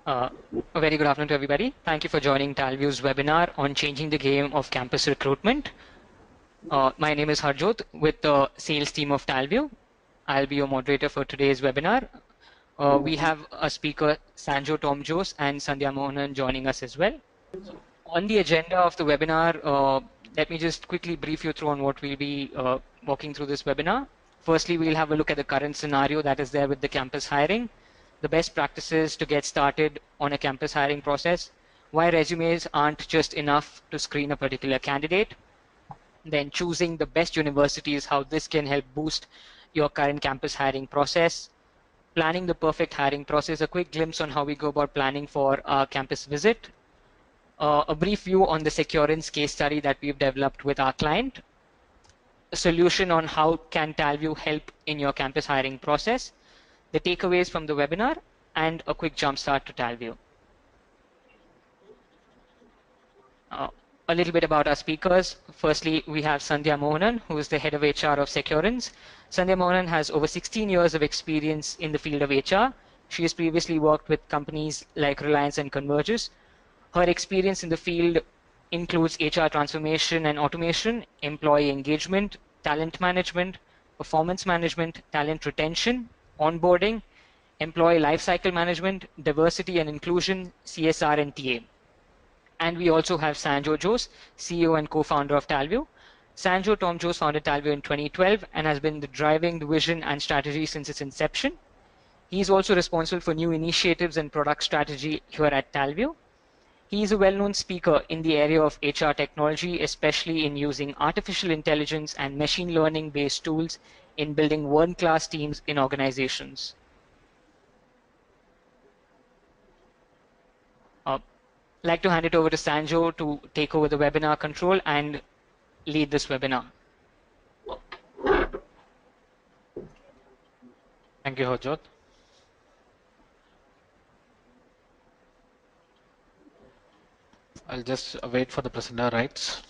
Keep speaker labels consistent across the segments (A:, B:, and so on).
A: Uh, a very good afternoon to everybody. Thank you for joining Talview's webinar on changing the game of campus recruitment. My name is Harjot with the sales team of Talview. I'll be your moderator for today's webinar. We have a speaker, Sanjo Tomjos and Sandhya Mohanan joining us as well. So on the agenda of the webinar, let me just quickly brief you through on what we'll be walking through this webinar. Firstly, we'll have a look at the current scenario that is there with the campus hiring, the best practices to get started on a campus hiring process, why resumes aren't just enough to screen a particular candidate, then choosing the best universities, how this can help boost your current campus hiring process, planning the perfect hiring process, a quick glimpse on how we go about planning for our campus visit, a brief view on the Securance case study that we've developed with our client, a solution on how can Talview help in your campus hiring process, the takeaways from the webinar, and a quick jumpstart to Talview. Uh, a little bit about our speakers. Firstly, we have Sandhya Mohanan, who is the head of HR of Securance. Sandhya Mohanan has over 16 years of experience in the field of HR. She has previously worked with companies like Reliance and Convergys. Her experience in the field includes HR transformation and automation, employee engagement, talent management, performance management, talent retention, onboarding, employee lifecycle management, diversity and inclusion, CSR, and TA. And we also have Sanjo Jose, CEO and co-founder of Talview. Sanjo Tom Jose founded Talview in 2012 and has been driving the vision and strategy since its inception. He is also responsible for new initiatives and product strategy here at Talview. He is a well-known speaker in the area of HR technology, especially in using artificial intelligence and machine learning-based tools in building world-class teams in organizations. I'd like to hand it over to Sanjo to take over the webinar control and lead this webinar.
B: Thank you, Harjot. I'll just wait for the presenter rights.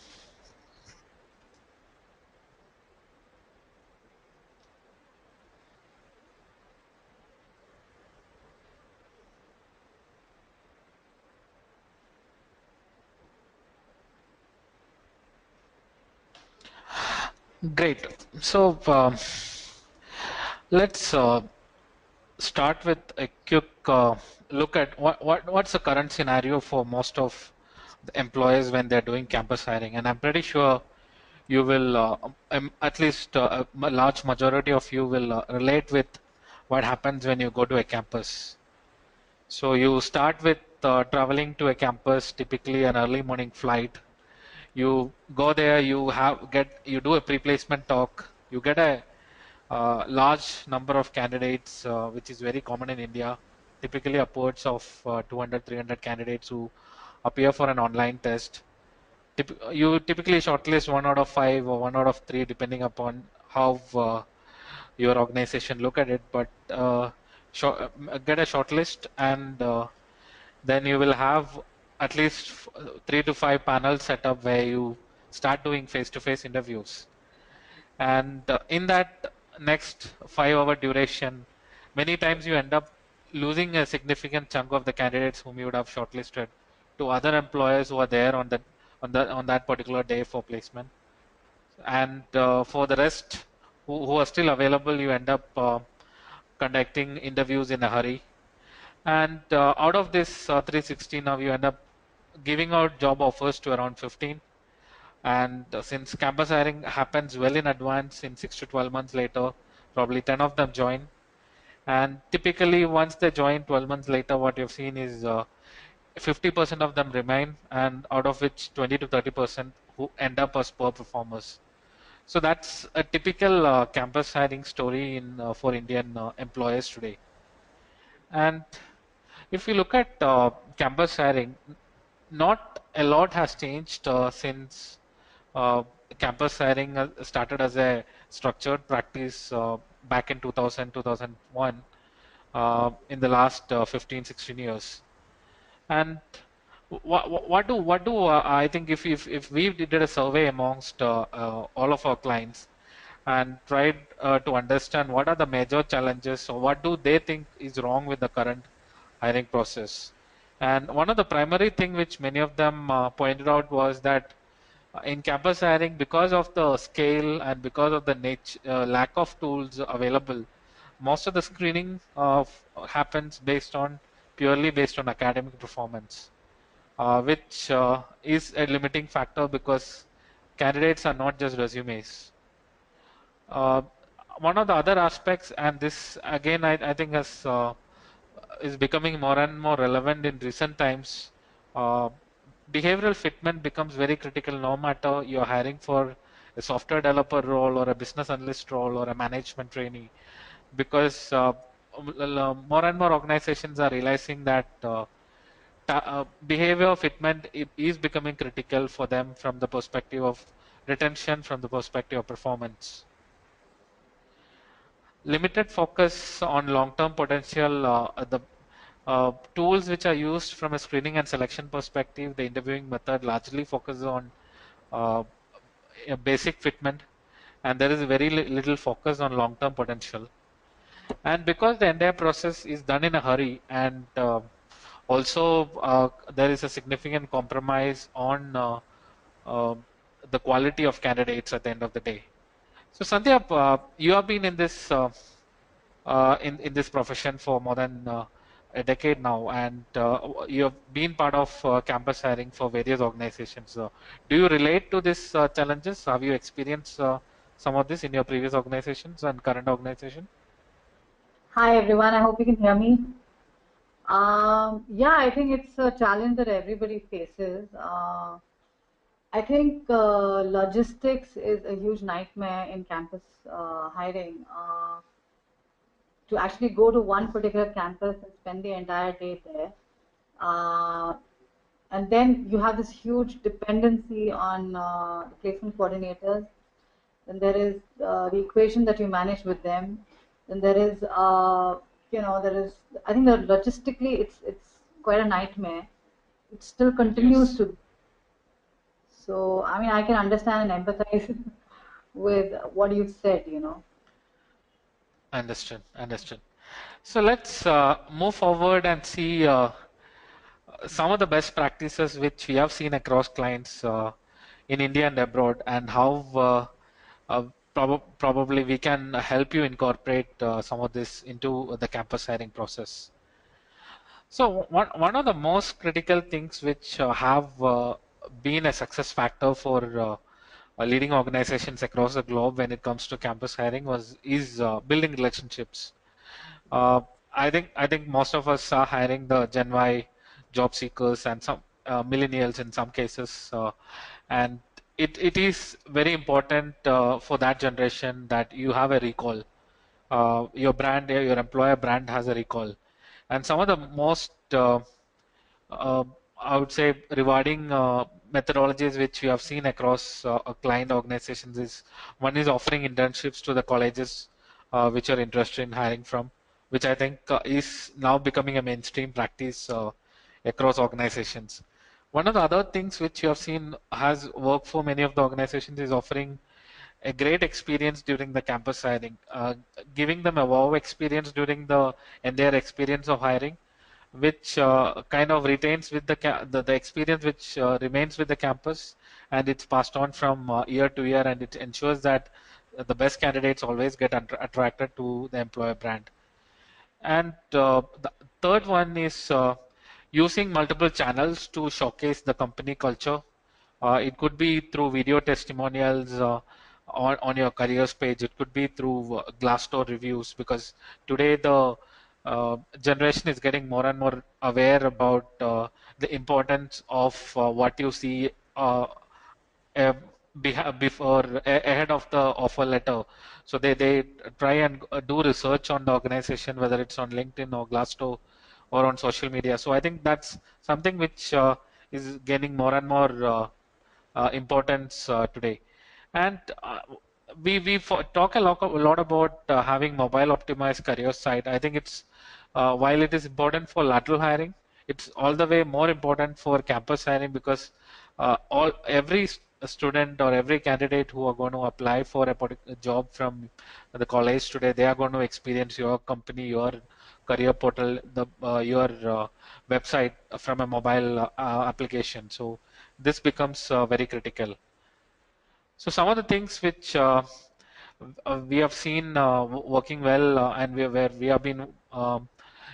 B: Great. So let's start with a quick look at what's the current scenario for most of the employers when they're doing campus hiring. And I'm pretty sure you will, at least a large majority of you will relate with what happens when you go to a campus. So you start with traveling to a campus, typically an early morning flight. You go there, you do a pre-placement talk, you get a large number of candidates, which is very common in India, typically upwards of 200, 300 candidates who appear for an online test. You typically shortlist 1 out of 5 or 1 out of 3, depending upon how your organization look at it, but get a shortlist, and then you will have at least 3 to 5 panels set up where you start doing face-to-face interviews. And in that next 5 hour duration, many times you end up losing a significant chunk of the candidates whom you would have shortlisted to other employers who are there on that particular day for placement. And for the rest who are still available, you end up conducting interviews in a hurry. And out of this 360, now you end up giving out job offers to around 15. And since campus hiring happens well in advance, in 6 to 12 months later, probably 10 of them join. And typically, once they join 12 months later, what you've seen is 50% of them remain, and out of which 20 to 30% who end up as poor performers. So that's a typical campus hiring story for Indian employers today. And if you look at campus hiring, not a lot has changed since uh, campus hiring started as a structured practice back in 2000, 2001, in the last 15, 16 years. And what do I think if we did a survey amongst all of our clients and tried to understand what are the major challenges or what do they think is wrong with the current hiring process. And one of the primary thing which many of them pointed out was that in campus hiring, because of the scale and because of the lack of tools available, most of the screening happens purely based on academic performance, which is a limiting factor because candidates are not just resumes. Uh, One of the other aspects, and this again I think is becoming more and more relevant in recent times. Uh, Behavioral fitment becomes very critical no matter you're hiring for a software developer role or a business analyst role or a management trainee, because more and more organizations are realizing that behavior fitment is becoming critical for them from the perspective of retention, from the perspective of performance. Limited focus on long-term potential. The tools which are used from a screening and selection perspective, the interviewing method largely focuses on uh, a basic fitment, and there is very little focus on long-term potential. And because the entire process is done in a hurry, and also there is a significant compromise on uh, the quality of candidates at the end of the day. So Sandhya, you have been in this in this profession for more than a decade now, and you have been part of campus hiring for various organizations. Do you relate to these challenges? Have you experienced some of this in your previous organizations and current organization?
C: Hi everyone, I hope you can hear me. Yeah, I think it's a challenge that everybody faces. I think logistics is a huge nightmare in campus hiring. To actually go to one particular campus and spend the entire day there. Uh, and then you have this huge dependency on the placement coordinators. Then there is the equation that you manage with them. Then there is, there is. I think that logistically, it's quite a nightmare. It still continues
B: Yes,
C: to. So I mean, I can understand and empathize with what you've said.
B: understood, understood. So let's move forward and see some of the best practices which we have seen across clients in India and abroad, and how uh, probably we can help you incorporate some of this into the campus hiring process. So one of the most critical things which have been a success factor for leading organizations across the globe when it comes to campus hiring is building relationships. uh, I think most of us are hiring the Gen Y job seekers and some millennials in some cases, and it is very important for that generation that you have a recall. Your brand, your employer brand has a recall, and some of the most uh, I would say rewarding methodologies which we have seen across client organizations is one is offering internships to the colleges which are interested in hiring from, which I think is now becoming a mainstream practice across organizations. One of the other things which you have seen has worked for many of the organizations is offering a great experience during the campus hiring, giving them a wow experience during and their experience of hiring, which kind of retains with the experience which remains with the campus, and it's passed on from year to year, and it ensures that the best candidates always get attracted to the employer brand. And the third one is using multiple channels to showcase the company culture. It could be through video testimonials on your careers page. It could be through Glassdoor reviews, because today the generation is getting more and more aware about the importance of what you see uh, ahead of the offer letter. So they try and do research on the organization, whether it's on LinkedIn or Glassdoor or on social media. So I think that's something which is gaining more and more importance today. And we talk a lot about having mobile optimized career site. I think it's while it is important for lateral hiring, it's all the way more important for campus hiring, because all every student or every candidate who are going to apply for a particular job from the college today, they are going to experience your company, your career portal, your website from a mobile application. So this becomes very critical. So some of the things which we have seen working well, and where we have been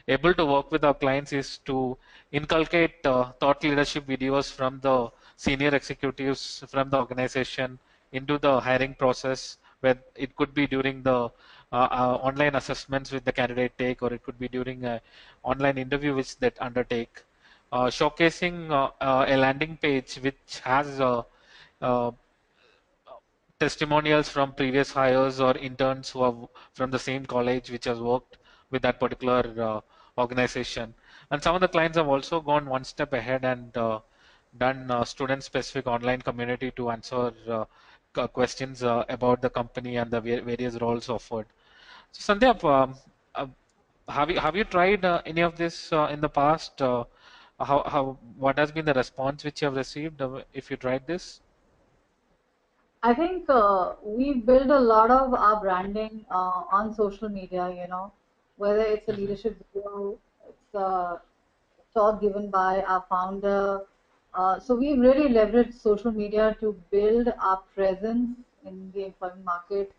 B: able to work with our clients is to inculcate thought leadership videos from the senior executives from the organization into the hiring process, where it could be during the online assessments which the candidate take, or it could be during a online interview which they undertake. Showcasing a landing page which has uh, testimonials from previous hires or interns who have from the same college which has worked with that particular organization. And some of the clients have also gone one step ahead and done student specific online community to answer questions about the company and the various roles offered. So Sandhya, uh, have you tried any of this in the past? What has been the response which you have received if you tried this?
C: I think we build a lot of our branding on social media, whether it's a
B: Hmm.
C: leadership video, it's a talk given by our founder. So we've really leveraged social media to build our presence in the employment market.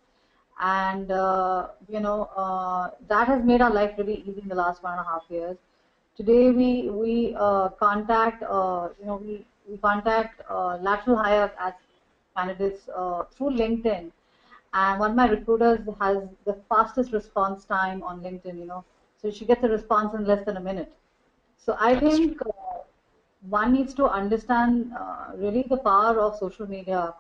C: And, that has made our life really easy in the last 1.5 years. Today we contact we contact lateral hires as candidates through LinkedIn, and one of my recruiters has the fastest response time on LinkedIn. So she gets a response in less than a minute. So I
B: Understood.
C: think one needs to understand really the power of social media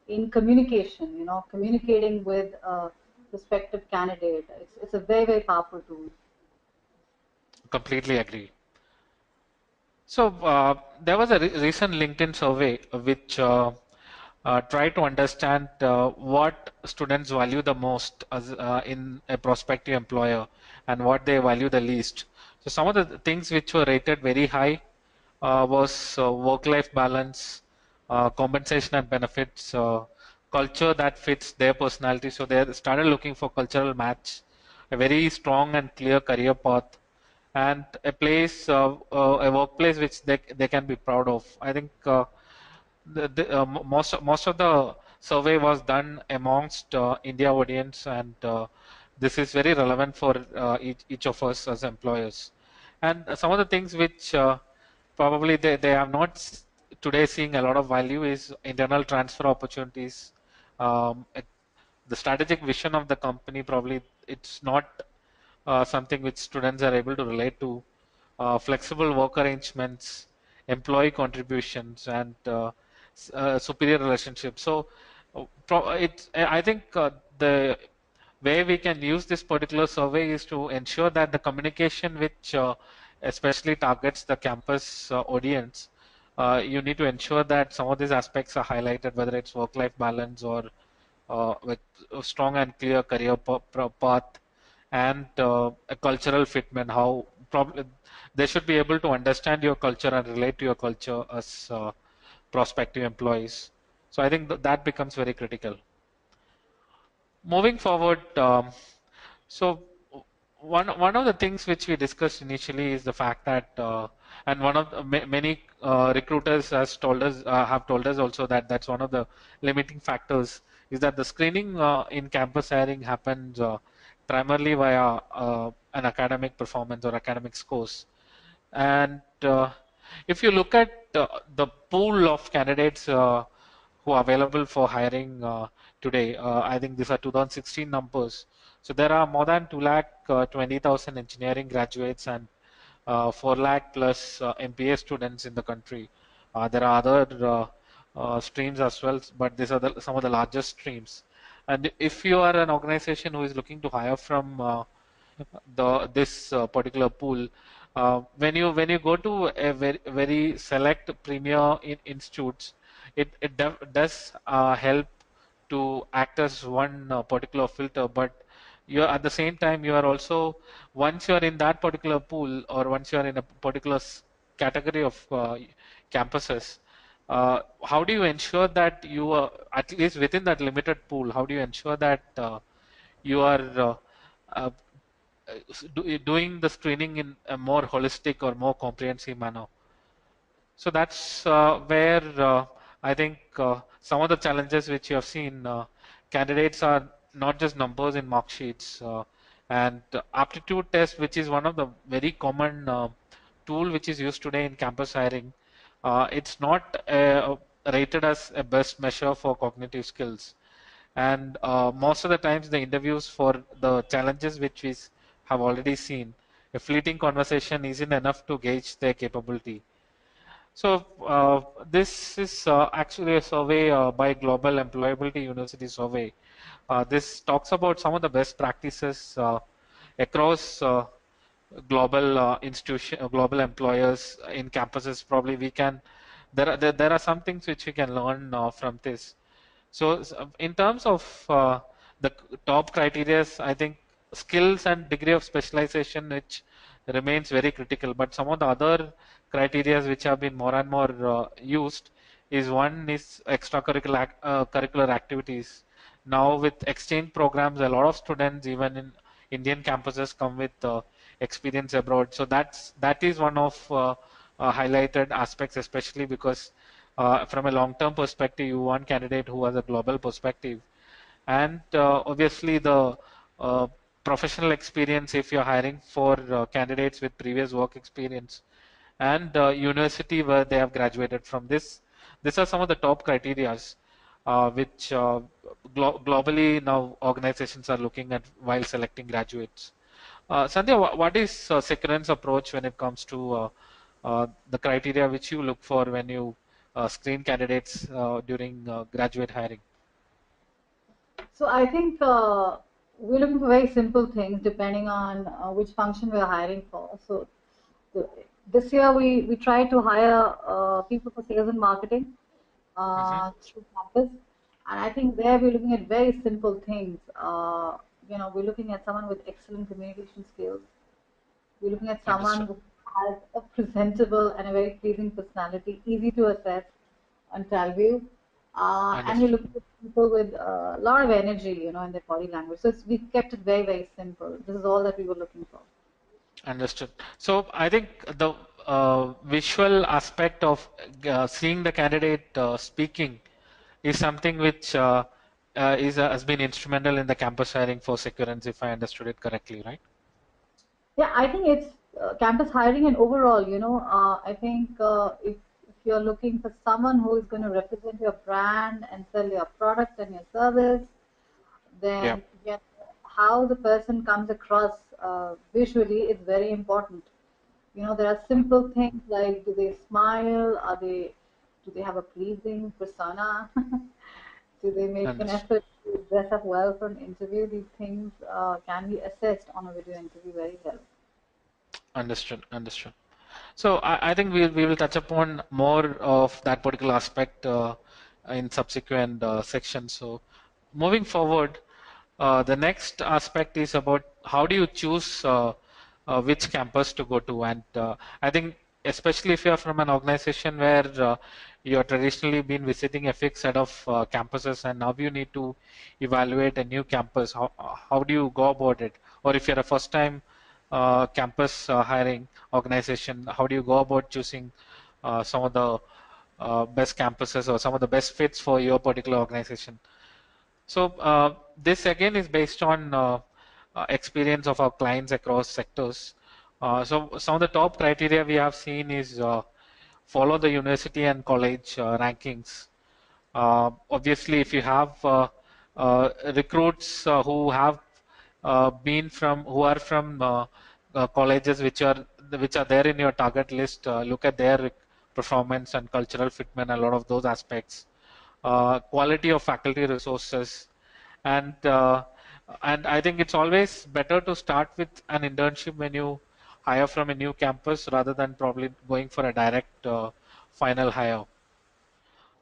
C: in communication. Communicating with a prospective candidate. It's a very very powerful tool.
B: Completely agree. So there was a recent LinkedIn survey which tried to understand what students value the most in a prospective employer and what they value the least. So some of the things which were rated very high was work-life balance, compensation and benefits, culture that fits their personality. So they started looking for cultural match, a very strong and clear career path, and a place, a workplace which they can be proud of. I think most of the survey was done amongst India audience, and this is very relevant for each of us as employers. And some of the things which probably they have not today seeing a lot of value is internal transfer opportunities. The strategic vision of the company, probably it's not something which students are able to relate to. Flexible work arrangements, employee contributions, and superior relationships. So, I think the way we can use this particular survey is to ensure that the communication, which especially targets the campus audience, you need to ensure that some of these aspects are highlighted, whether it's work-life balance or with a strong and clear career path, and a cultural fitment. How probably they should be able to understand your culture and relate to your culture as prospective employees. So I think that becomes very critical. Moving forward, so one of the things which we discussed initially is the fact that, and one of the, many recruiters has told us have told us also that that's one of the limiting factors is that the screening in campus hiring happens primarily via an academic performance or academic scores. And if you look at the pool of candidates who are available for hiring today, I think these are 2016 numbers. So there are more than 2 lakh 20,000 engineering graduates and 4 lakh plus MPA students in the country. There are other streams as well, but these are some of the largest streams. And if you are an organization who is looking to hire from the this particular pool, when you go to a very select premier institutes, it does help to act as one particular filter, but you're at the same time you are also, once you're in that particular pool or once you're in a particular category of campuses, how do you ensure that you are at least within that limited pool? How do you ensure that you are uh, doing the screening in a more holistic or more comprehensive manner. So that's where I think some of the challenges which you have seen, candidates are not just numbers in mark sheets, and aptitude test, which is one of the very common tool which is used today in campus hiring. It's not rated as a best measure for cognitive skills, and most of the times the interviews for the challenges which we have already seen, a fleeting conversation isn't enough to gauge their capability. So this is actually a survey by Global Employability University Survey. This talks about some of the best practices across global institution, global employers in campuses. Probably we can. There are some things which we can learn from this. So in terms of the top criteria, I think skills and degree of specialization, which remains very critical. But some of the other criteria which have been more and more used is one is extracurricular curricular activities. Now with exchange programs, a lot of students even in Indian campuses come with experience abroad. So that is one of highlighted aspects, especially because from a long-term perspective, you want candidate who has a global perspective, and obviously the uh, professional experience if you're hiring for candidates with previous work experience and university where they have graduated from. These are some of the top criterias which globally now organizations are looking at while selecting graduates. Sandhya, what is Securen's approach when it comes to the criteria which you look for when you screen candidates during graduate hiring?
C: So I think we're looking for very simple things depending on which function we're hiring for. So the, this year we try to hire people for sales and marketing
B: Hmm.
C: through campus, and I think there we're looking at very simple things. We're looking at someone with excellent communication skills. We're looking at someone
B: Understood.
C: who has a presentable and a very pleasing personality, easy to assess on Talview. And we're
B: Understood.
C: looking at people with a lot of energy, in their body language. So we kept it very, very simple. This is all that we were looking for.
B: Understood. So I think the visual aspect of seeing the candidate speaking is something which has been instrumental in the campus hiring for Securance, if I understood it correctly, right?
C: Yeah, I think it's campus hiring and overall, I think if you're looking for someone who is going to represent your brand and sell your product and your service,
B: Yeah.
C: then how the person comes across visually is very important. There are simple things like do they smile? Do they have a pleasing persona? Do they make an
B: Understood.
C: effort to dress up well for an interview? These things can be assessed on a video interview very well.
B: Understood. Understood. So I think we will touch upon more of that particular aspect in subsequent sections. So moving forward, the next aspect is about how do you choose which campus to go to, and I think especially if you are from an organization where you are traditionally been visiting a fixed set of campuses, and now you need to evaluate a new campus. How do you go about it? Or if you're a first time campus hiring organization, how do you go about choosing some of the best campuses or some of the best fits for your particular organization? So this again is based on experience of our clients across sectors. So some of the top criteria we have seen is follow the university and college rankings. Obviously, if you have recruits who are from colleges which are there in your target list, look at their performance and cultural fitment, a lot of those aspects. Quality of faculty resources, and uh, and I think it's always better to start with an internship when you hire from a new campus rather than probably going for a direct final hire.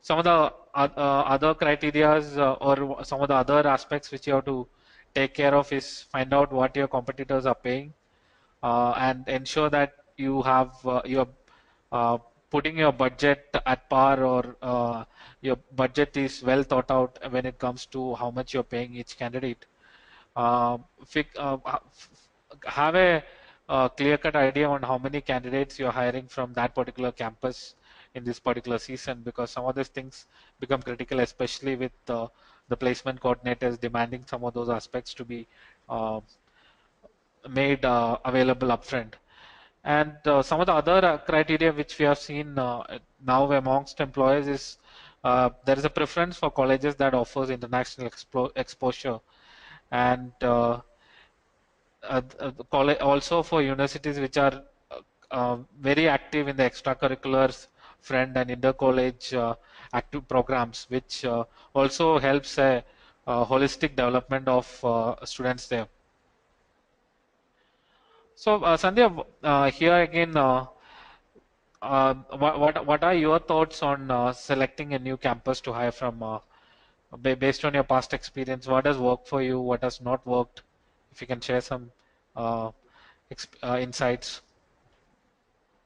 B: Some of the other criterias or some of the other aspects which you have to take care of is find out what your competitors are paying and ensure that you are uh, putting your budget at par, or your budget is well thought out when it comes to how much you're paying each candidate. Uh, have a clear-cut idea on how many candidates you're hiring from that particular campus in this particular season, because some of these things become critical, especially with the placement coordinators demanding some of those aspects to be uh, made available upfront. And some of the other criteria which we have seen now amongst employers is there is a preference for colleges that offers international exposure, and also for universities which are very active in the extracurriculars front and inter-college active programs, which also helps a holistic development of students there. So, Sandhya, here again, what are your thoughts on selecting a new campus to hire from? Based on your past experience, what has worked for you? What has not worked? If you can share some uh, insights.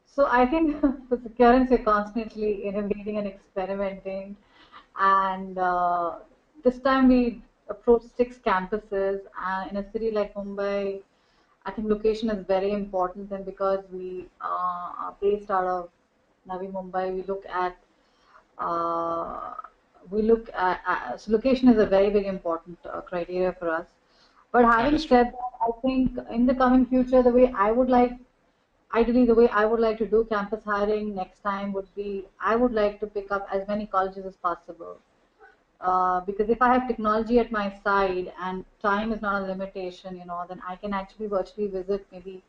C: So I think for security, we're constantly innovating and experimenting. And this time we approached 6 campuses. And in a city like Mumbai, I think location is very important. And because we are based out of Navi Mumbai, uh, so location is a very, very important criteria for us. But having
B: Understood.
C: said that, I think in the coming future, ideally, the way I would like to do campus hiring next time would be I would like to pick up as many colleges as possible. Because if I have technology at my side and time is not a limitation, then I can actually virtually visit maybe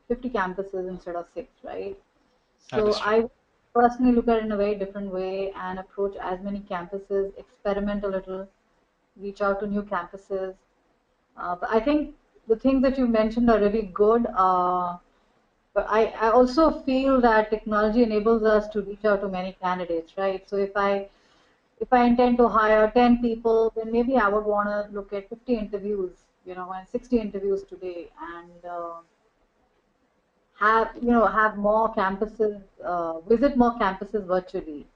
C: 50 campuses instead of 6, right? So
B: Understood.
C: I personally look at it in a very different way and approach as many campuses, experiment a little, reach out to new campuses. But I think the things that you mentioned are really good. But I also feel that technology enables us to reach out to many candidates, right? So if I intend to hire 10 people, then maybe I would want to look at 50 interviews, and 60 interviews today, and have more campuses, visit more campuses virtually.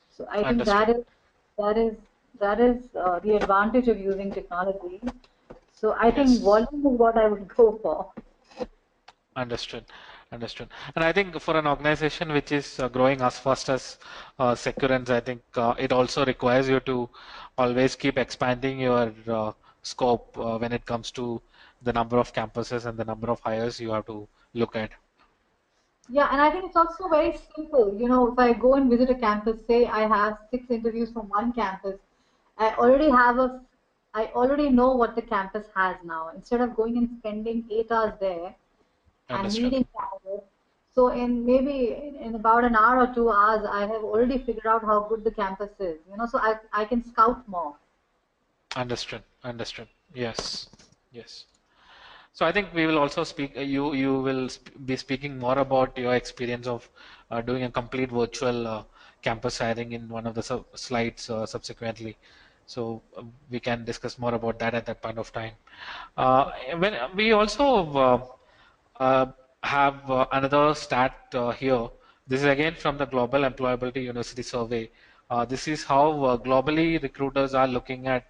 C: So I think
B: Understood.
C: that is that is the advantage of using technology. So I think
B: Yes.
C: volume is what I would go for.
B: Understood. Understood. And I think for an organization which is growing as fast as Securance, I think it also requires you to always keep expanding your scope when it comes to the number of campuses and the number of hires you have to look at.
C: Yeah, and I think it's also very simple. If I go and visit a campus, say I have 6 interviews from one campus, I already have I already know what the campus has now. Instead of going and spending 8 hours there and
B: Understood.
C: meeting candidates, so in about an hour or 2 hours, I have already figured out how good the campus is. So I can scout more.
B: Understood. Understood. Yes. Yes. So I think we will also speak. You will be speaking more about your experience of doing a complete virtual campus hiring in one of the slides subsequently. So we can discuss more about that at that point of time. When we also uh, have another stat here. This is again from the Global Employability University Survey. This is how globally recruiters are looking at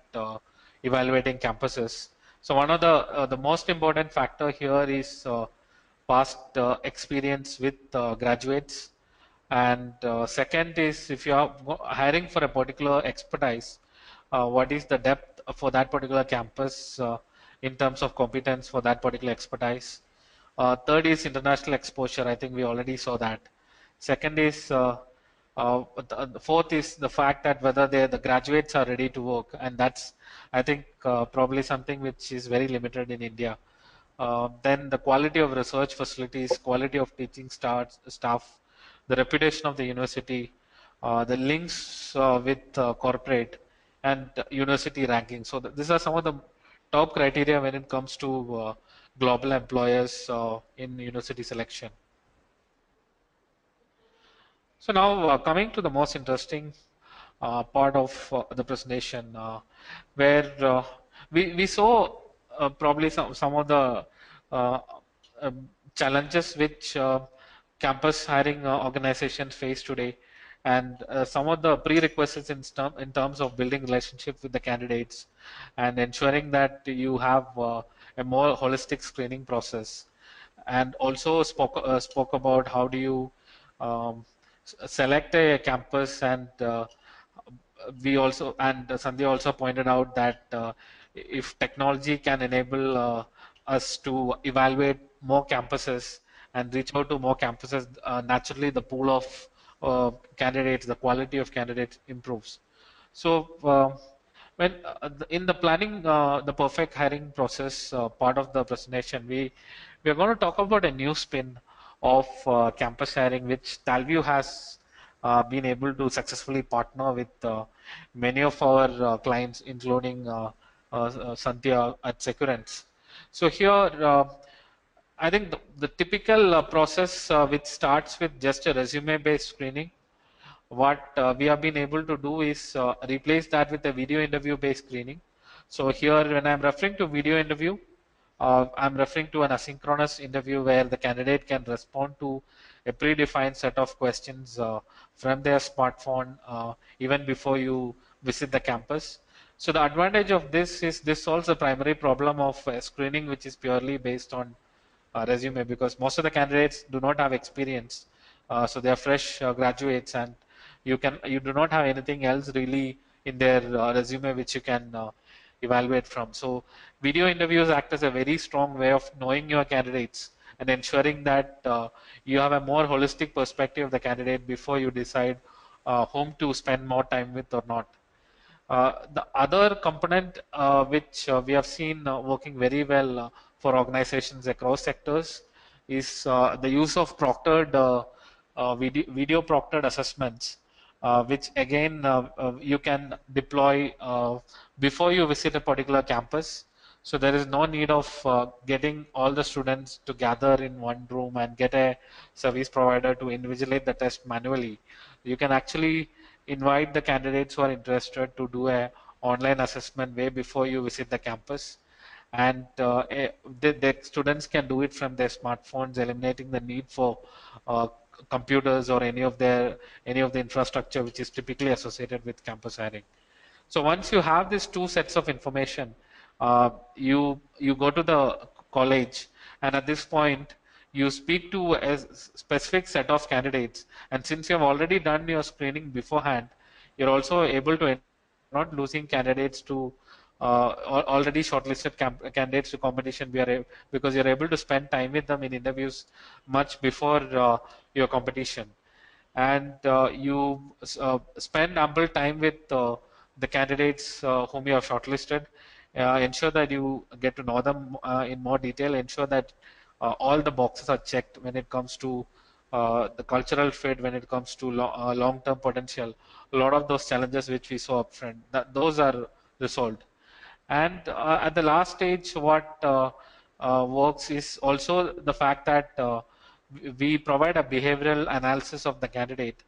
B: evaluating campuses. So one of the most important factor here is past experience with graduates, and second is if you are hiring for a particular expertise, what is the depth for that particular campus in terms of competence for that particular expertise. Third is international exposure. I think we already saw that. Second is the fourth is the fact that whether the graduates are ready to work, and that's I think probably something which is very limited in India. Then the quality of research facilities, quality of teaching staff, the reputation of the university, the links with corporate and university ranking. So these are some of the top criteria when it comes to global employers in university selection. So now coming to the most interesting part of the presentation, where we saw probably some of the uh, challenges which campus hiring organizations face today, and some of the prerequisites in terms of building relationships with the candidates and ensuring that you have a more holistic screening process, and also spoke about how do you um, select a campus, and we also, and Sandhya also pointed out that if technology can enable us to evaluate more campuses and reach out to more campuses, naturally the pool of candidates, the quality of candidates improves. So when in the planning the perfect hiring process part of the presentation, we are going to talk about a new spin of campus hiring, which Talview has been able to successfully partner with many of our clients, including Sandhya at Securance. So here, I think the typical process which starts with just a resume-based screening, what we have been able to do is replace that with a video interview based screening. So here, when I'm referring to video interview, I'm referring to an asynchronous interview where the candidate can respond to a predefined set of questions from their smartphone even before you visit the campus. So the advantage of this is this solves the primary problem of screening, which is purely based on resume, because most of the candidates do not have experience, so they are fresh graduates, and you do not have anything else really in their resume which you can evaluate from. So video interviews act as a very strong way of knowing your candidates and ensuring that you have a more holistic perspective of the candidate before you decide whom to spend more time with or not. The other component which we have seen working very well for organizations across sectors is the use of proctored video proctored assessments, which again you can deploy before you visit a particular campus. So there is no need of getting all the students to gather in one room and get a service provider to invigilate the test manually. You can actually invite the candidates who are interested to do a online assessment way before you visit the campus, and the students can do it from their smartphones, eliminating the need for uh, computers or any of the infrastructure which is typically associated with campus hiring. So once you have these two sets of information, you go to the college, and at this point you speak to a specific set of candidates. And since you have already done your screening beforehand, you're also able to not losing candidates to already shortlisted candidates to competition. Because you're able to spend time with them in interviews much before your competition, and you spend ample time with the candidates whom you have shortlisted. Ensure that you get to know them in more detail. Ensure that all the boxes are checked when it comes to the cultural fit, when it comes to long-term potential. A lot of those challenges which we saw upfront, those are resolved. And at the last stage, what works is also the fact that we provide a behavioral analysis of the candidate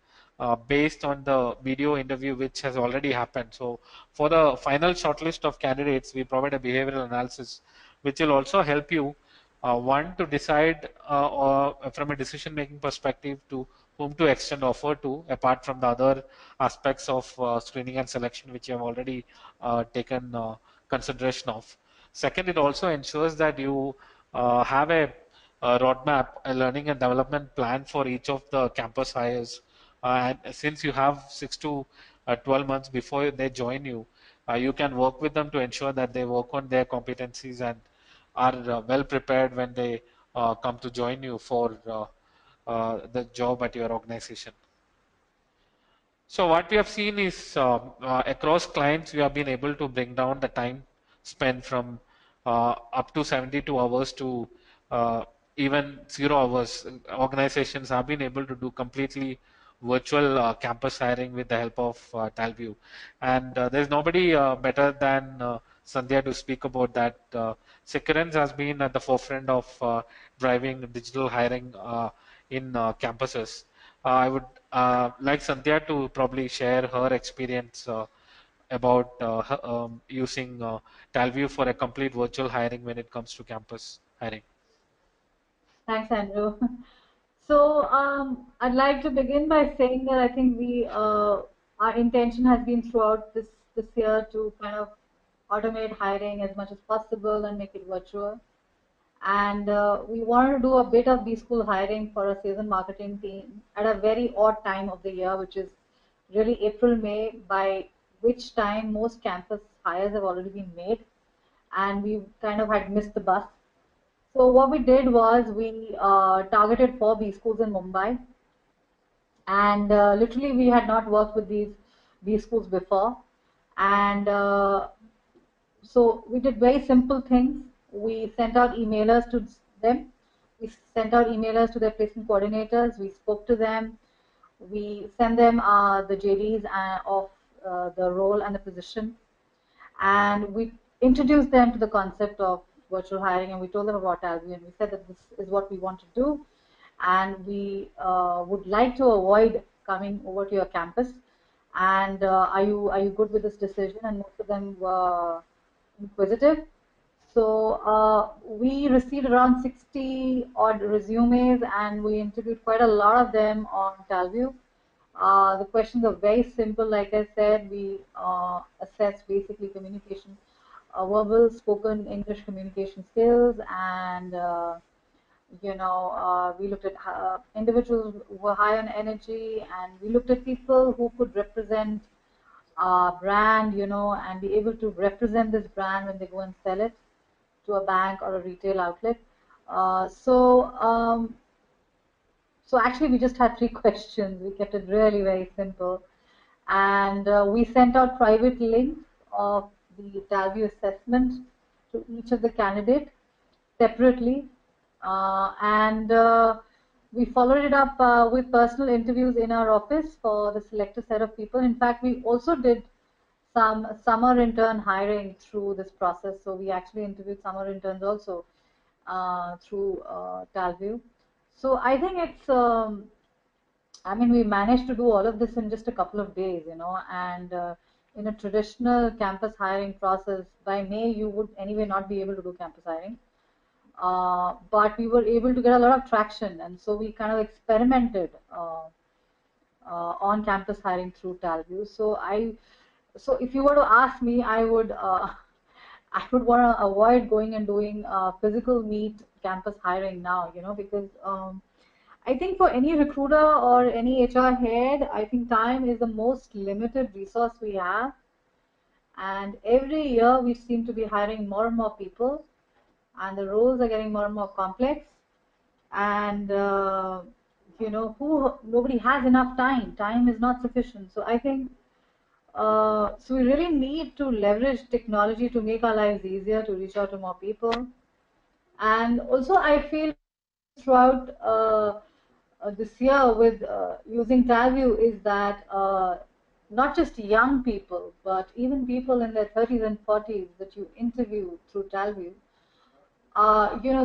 B: based on the video interview which has already happened. So for the final shortlist of candidates, we provide a behavioral analysis which will also help you, one, to decide or from a decision making perspective to whom to extend offer to, apart from the other aspects of screening and selection which you have already taken consideration of. Second, it also ensures that you have a roadmap, a learning and development plan for each of the campus hires. And since you have 6 to 12 months before they join you, you can work with them to ensure that they work on their competencies and are well prepared when they come to join you for the job at your organization. So what we have seen is across clients, we have been able to bring down the time spent from up to 72 hours to even 0 hours. Organizations have been able to do completely virtual campus hiring with the help of Talview. And there's nobody better than Sandhya to speak about that. Securance has been at the forefront of driving digital hiring in campuses. I would like Sandhya to probably share her experience about using Talview for a complete virtual hiring when it comes to campus hiring.
C: Thanks, Andrew. So I'd like to begin by saying that I think our intention has been throughout this year to kind of automate hiring as much as possible and make it virtual. And we wanted to do a bit of B-school hiring for a sales and marketing team at a very odd time of the year, which is really April, May, by which time most campus hires have already been made, and we kind of had missed the bus. So what we did was we targeted 4 B schools in Mumbai, and literally we had not worked with these B schools before, and so we did very simple things. We sent out emailers to them. We sent out emailers to their placement coordinators. We spoke to them. We sent them the JDs of the role and the position, and we introduced them to the concept of virtual hiring, and we told them about Talview, and we said that this is what we want to do, and we would like to avoid coming over to your campus, and are you good with this decision? And most of them were inquisitive. So we received around 60 odd resumes, and we interviewed quite a lot of them on Talview. The questions are very simple. Like I said, we assess basically communication, verbal, spoken English communication skills, and we looked at individuals who were high on energy, and we looked at people who could represent brand, and be able to represent this brand when they go and sell it to a bank or a retail outlet. So actually, we just had 3 questions. We kept it really very simple, and we sent out private links of the Talview assessment to each of the candidates separately, and we followed it up with personal interviews in our office for the selected set of people. In fact, we also did some summer intern hiring through this process. So we actually interviewed summer interns also through Talview. So I think I mean, we managed to do all of this in just a couple of days, and in a traditional campus hiring process, by May, you would anyway not be able to do campus hiring. But we were able to get a lot of traction, and so we kind of experimented on campus hiring through Talview. So if you were to ask me, I would I would want to avoid going and doing physical meet campus hiring now, because I think for any recruiter or any HR head, I think time is the most limited resource we have, and every year we seem to be hiring more and more people, and the roles are getting more and more complex, and nobody has enough time. Time is not sufficient. So I think so we really need to leverage technology to make our lives easier, to reach out to more people. And also I feel throughout this year with using Talview is that not just young people, but even people in their 30s and 40s that you interview through Talview,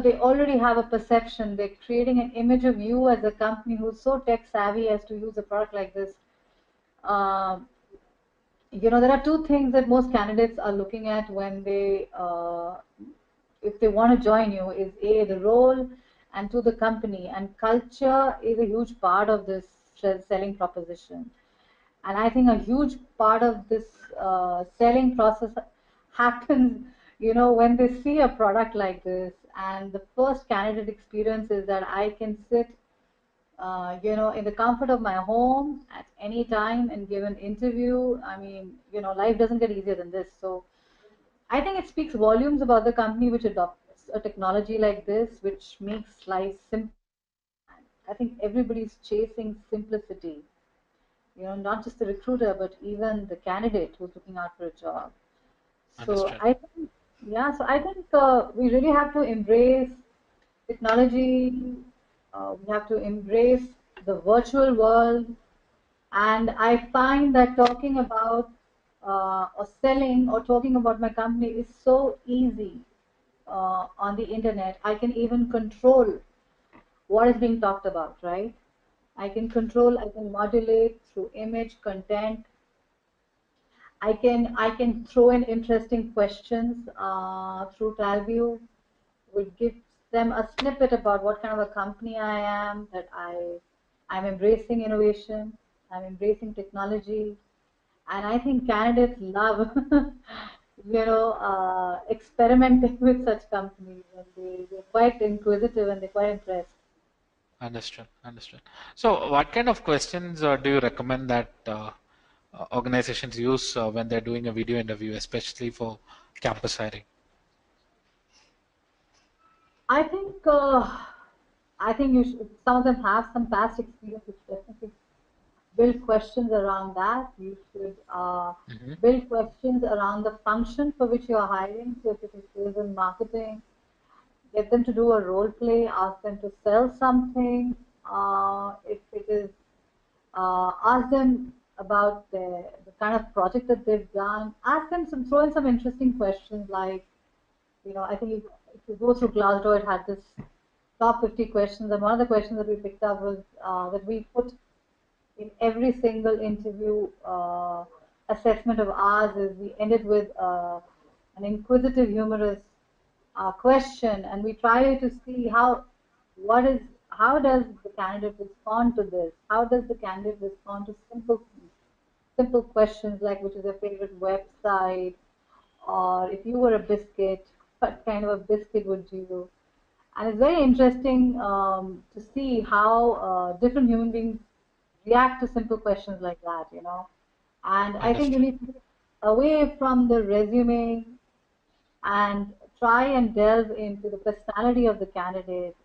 C: they already have a perception. They're creating an image of you as a company who's so tech savvy as to use a product like this. There are 2 things that most candidates are looking at when they, if they want to join you, is A, the role, and 2, the company. And culture is a huge part of this selling proposition. And I think a huge part of this selling process happens, when they see a product like this. And the first candidate experience is that I can sit, in the comfort of my home at any time and give an interview. I mean, life doesn't get easier than this. So I think it speaks volumes about the company which adopts a technology like this, which makes life simple. I think everybody's chasing simplicity. Not just the recruiter, but even the candidate who's looking out for a job. So
B: Understood.
C: I think, yeah, so I think we really have to embrace technology. We have to embrace the virtual world. And I find that talking about or selling or talking about my company is so easy on the internet. I can even control what is being talked about, right? I can modulate through image, content. I can throw in interesting questions through Talview, which gives them a snippet about what kind of a company I am, that I'm embracing innovation, I'm embracing technology, and I think candidates love experimenting with such companies, and they're quite inquisitive and they're quite impressed.
B: Understood. Understood. So, what kind of questions do you recommend that organizations use when they're doing a video interview, especially for campus hiring?
C: I think you should, some of them have some past experience, which definitely build questions around that. You should
B: Hmm.
C: build questions around the function for which you are hiring. So if it is sales and marketing, get them to do a role play, ask them to sell something. If it is, ask them about the kind of project that they've done. Ask them throw in some interesting questions like, I think if you go through Glassdoor, it had this top 50 questions, and one of the questions that we picked up was that we put in every single interview assessment of ours is we ended with an inquisitive, humorous question, and we try to see how does the candidate respond to this? How does the candidate respond to simple questions like which is your favorite website, or if you were a biscuit, what kind of a biscuit would you? And it's very interesting to see how different human beings react to simple questions like that. And I think you
B: Understood.
C: need to get away from the resume and try and delve into the personality of the candidate.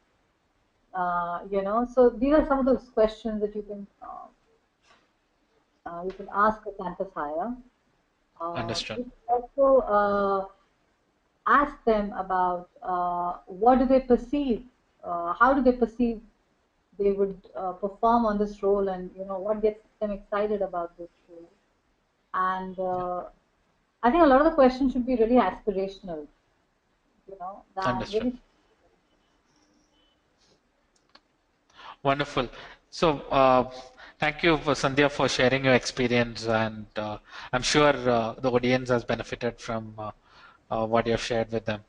C: So these are some of those questions that you can ask a campus hire.
B: Understood.
C: You can also ask them about what do they perceive, how do they perceive they would perform on this role, and what gets them excited about this role. And I think a lot of the questions should be really aspirational, that
B: Understood.
C: really.
B: Wonderful. So, thank you, Sandhya, for sharing your experience, and I'm sure the audience has benefited from what you've shared with them.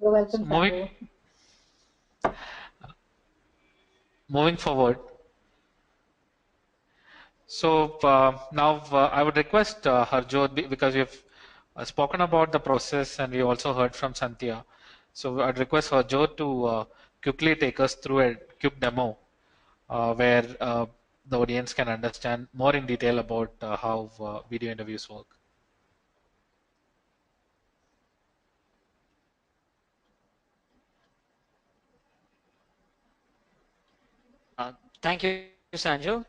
C: You're
B: So,
C: welcome, Sanjay.
B: moving forward, so now I would request Harjot, because we've spoken about the process and we also heard from Sandhya. So, I'd request Harjot to quickly take us through a quick demo where the audience can understand more in detail about how video interviews work.
A: Thank you, Sanjo.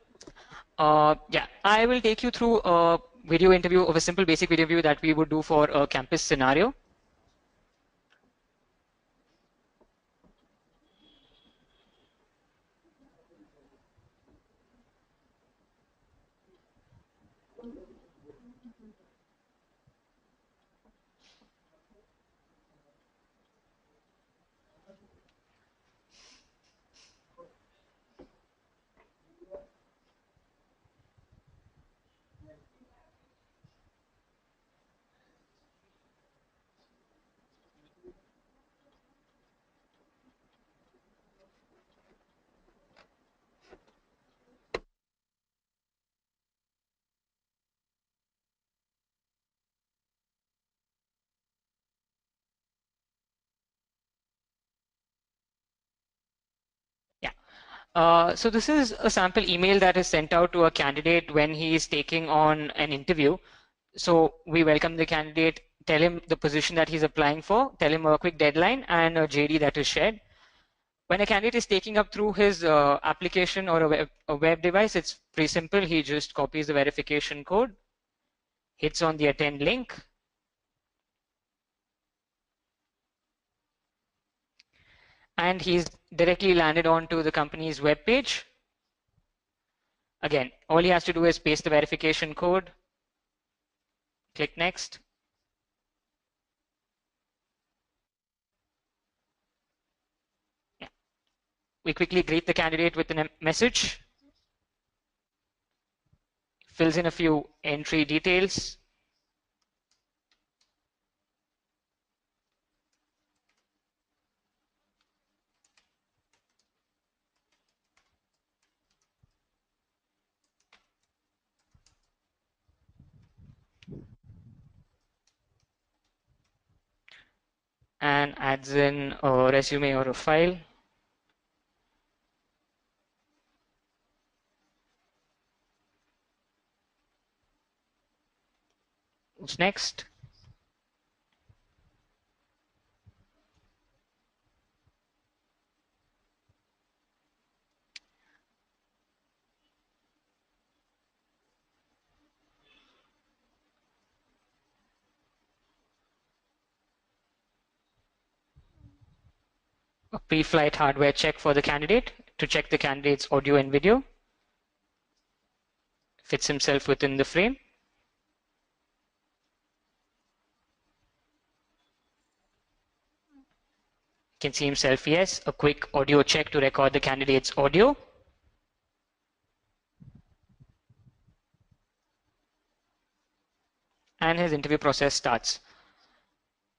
A: Yeah, I will take you through a video interview of a simple basic video interview that we would do for a campus scenario. Yeah. So this is a sample email that is sent out to a candidate when he is taking on an interview. So we welcome the candidate, tell him the position that he's applying for, tell him a quick deadline and a JD that is shared. When a candidate is taking up through his application or a web device, it's pretty simple. He just copies the verification code, hits on the attend link, and he's directly landed onto the company's web page. Again, all he has to do is paste the verification code, click next. Yeah. We quickly greet the candidate with a message, fills in a few entry details. and adds in a resume or a file. What's next? A pre-flight hardware check for the candidate to check the candidate's audio and video. Fits himself within the frame. Can see himself, yes. A quick audio check to record the candidate's audio. And his interview process starts.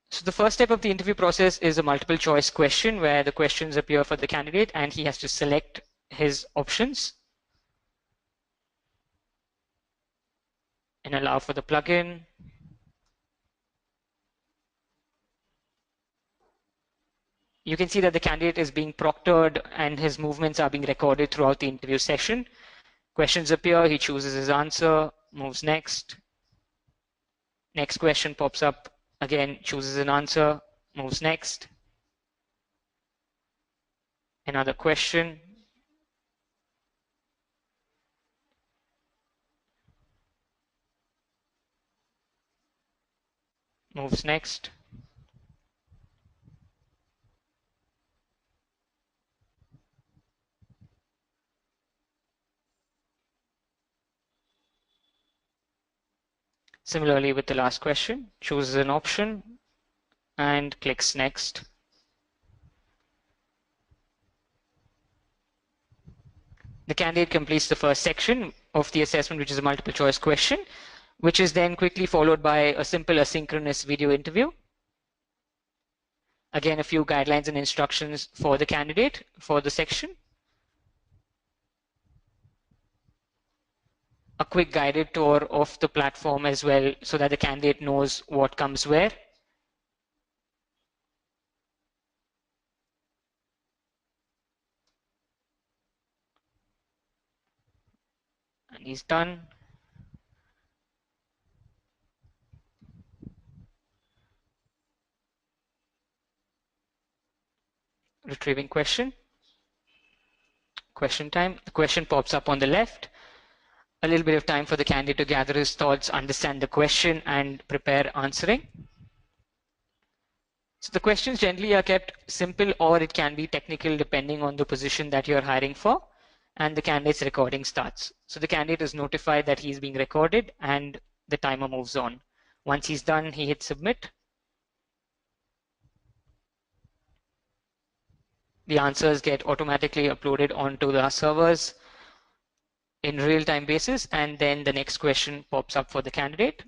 A: So the first step of the interview process is a multiple choice question where the questions appear for the candidate and he has to select his options and allow for the plugin. You can see that the candidate is being proctored and his movements are being recorded throughout the interview session. Questions appear, he chooses his answer, moves next. Next question pops up, again chooses an answer, moves next. Another question. Moves next. Similarly with the last question, chooses an option and clicks next. The candidate completes the first section of the assessment, which is a multiple choice question, which is then quickly followed by a simple asynchronous video interview. Again, a few guidelines and instructions for the candidate for the section. A quick guided tour of the platform as well so that the candidate knows what comes where. And he's done. Retrieving question. Question time. The question pops up on the left. A little bit of time for the candidate to gather his thoughts, understand the question, and prepare answering. So the questions generally are kept simple or it can be technical depending on the position that you're hiring for, and the candidate's recording starts. So the candidate is notified that he's being recorded and the timer moves on. Once he's done, he hits submit. The answers get automatically uploaded onto the servers in real-time basis, and then the next question pops up for the candidate.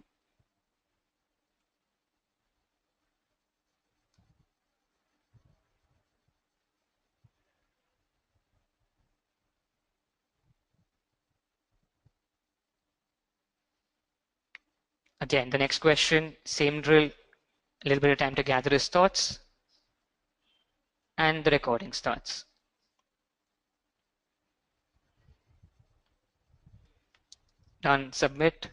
A: Again, the next question, same drill, a little bit of time to gather his thoughts, and the recording starts. Done, submit.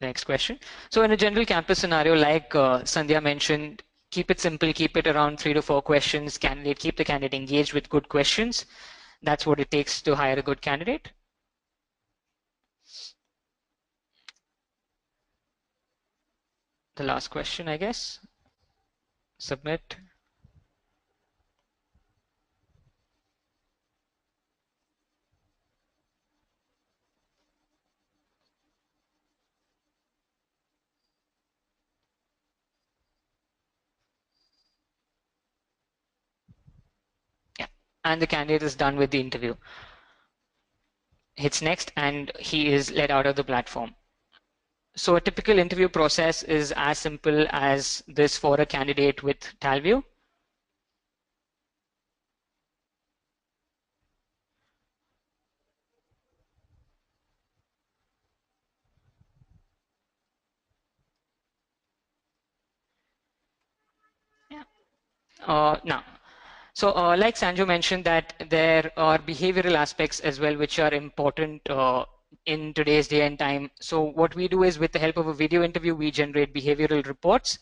A: Next question. So in a general campus scenario, like Sandhya mentioned, keep it simple, keep it around 3 to 4 questions. Keep the candidate engaged with good questions. That's what it takes to hire a good candidate. The last question, I guess. Submit. Yeah, and the candidate is done with the interview. Hits next and he is let out of the platform. So a typical interview process is as simple as this for a candidate with Talview. Now, so like Sanjo mentioned that there are behavioral aspects as well which are important in today's day and time. So what we do is with the help of a video interview, we generate behavioral reports.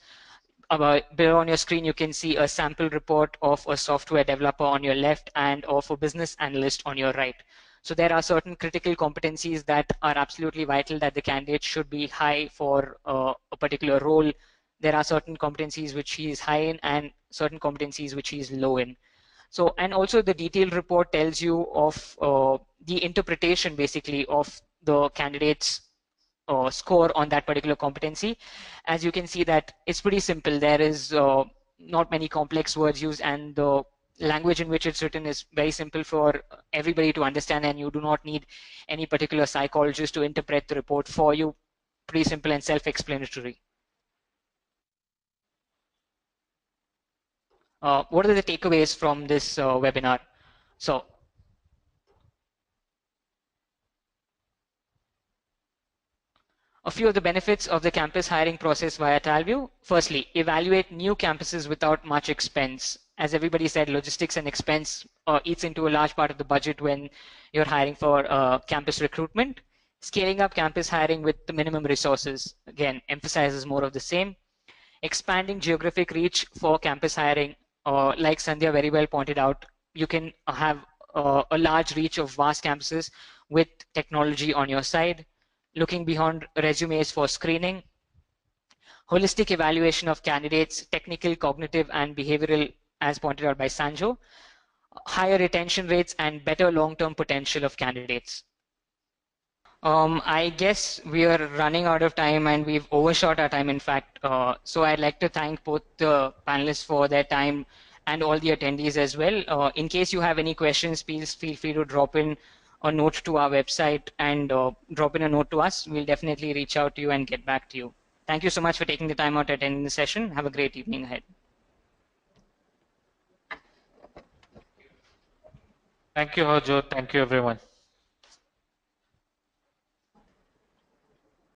A: Below on your screen, you can see a sample report of a software developer on your left and of a business analyst on your right. So there are certain critical competencies that are absolutely vital that the candidate should be high for a particular role. There are certain competencies which he is high in and certain competencies which he is low in. So, and also the detailed report tells you of the interpretation basically of the candidate's score on that particular competency. As you can see that it's pretty simple. There is not many complex words used, and the language in which it's written is very simple for everybody to understand, and you do not need any particular psychologist to interpret the report for you. Pretty simple and self-explanatory. What are the takeaways from this webinar? So a few of the benefits of the campus hiring process via Talview. Firstly, evaluate new campuses without much expense. As everybody said, logistics and expense eats into a large part of the budget when you're hiring for campus recruitment. Scaling up campus hiring with the minimum resources, again, emphasizes more of the same. Expanding geographic reach for campus hiring, like Sandhya very well pointed out, you can have a large reach of vast campuses with technology on your side. Looking beyond resumes for screening, holistic evaluation of candidates, technical, cognitive, and behavioral, as pointed out by Sanjo, higher retention rates, and better long-term potential of candidates. I guess we are running out of time and we've overshot our time, in fact. So I'd like to thank both the panelists for their time and all the attendees as well. In case you have any questions, please feel free to drop in a note to our website and drop in a note to us. We'll definitely reach out to you and get back to you. Thank you so much for taking the time out to attend the session. Have a great evening ahead.
B: Thank you, Harjot. Thank you, everyone.